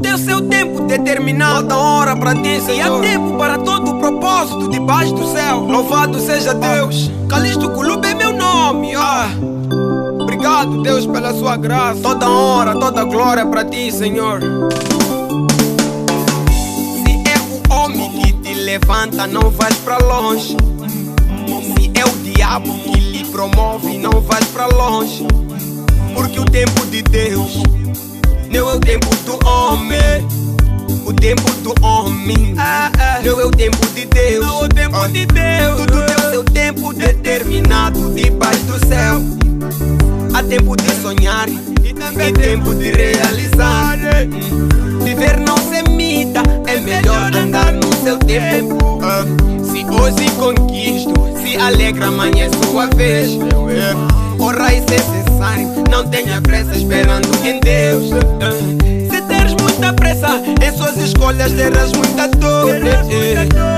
tem o seu tempo determinado. Toda hora pra ti, Senhor. E há tempo para todo o propósito debaixo do céu. Louvado seja Deus. Calixto Kulube é meu nome. Obrigado, Deus, pela sua graça. Toda honra, toda glória pra ti, Senhor. Se é o homem que te levanta, não vais pra longe. Se é o diabo que lhe promove, não vais pra longe. Porque o tempo de Deus não é o tempo do homem. O tempo do homem não é o tempo de Deus. Não é o tempo de Deus. Tudo tem o seu tempo determinado debaixo do céu. Há tempo de sonhar e também tempo de realizar. Viver não se imita, é melhor andar no seu tempo. Se hoje conquisto, se alegra, amanhã é sua vez. Orar é necessário, não tenha pressa esperando em Deus. Se teres muita pressa, em suas escolhas terás muita dor.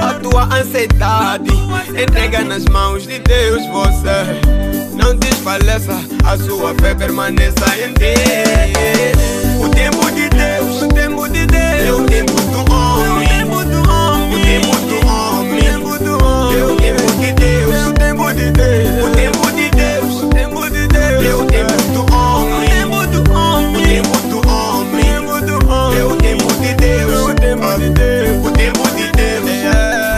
A tua ansiedade entrega nas mãos de Deus. Você não desfaleça, a sua fé permaneça em ti. O tempo de Deus, o tempo de Deus, é o tempo do homem, o tempo do homem, o tempo do homem, é o tempo de Deus, o tempo de Deus, o tempo de Deus, o tempo de Deus, é o tempo do homem, o tempo do homem, o tempo do homem, é o tempo de Deus, o tempo de Deus, o tempo de Deus.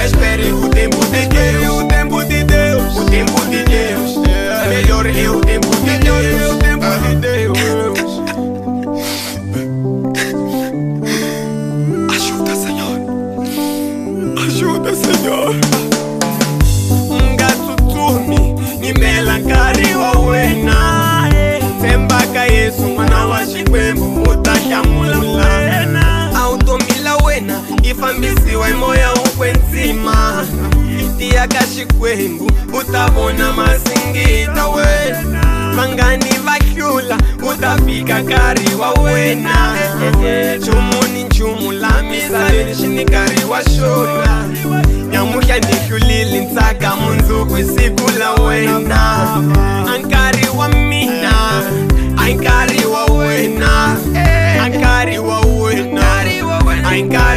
Espere o tempo de Deus, o tempo de Deus, o tempo de Deus. Melhor é o tempo de Deus, o tempo de Deus. Ajuda, Senhor. Ajuda, Senhor. Gato turmi, ni melankari wawena. Sembaka Yesu mwana wa shikwembu mutashamula. Automila wena, ifambisiwa imoya ukwenzima. Tia kashikwembu, utabona masingita wena. Mangani vakyula, utafika kari wa wena. Chumuni nchumula, misali shinikari wa shona. Nyamukia nihyulili nsaka munzuku isikula wena. Ankari wa mina, ankari wa wena. Ankari wa wena, ankari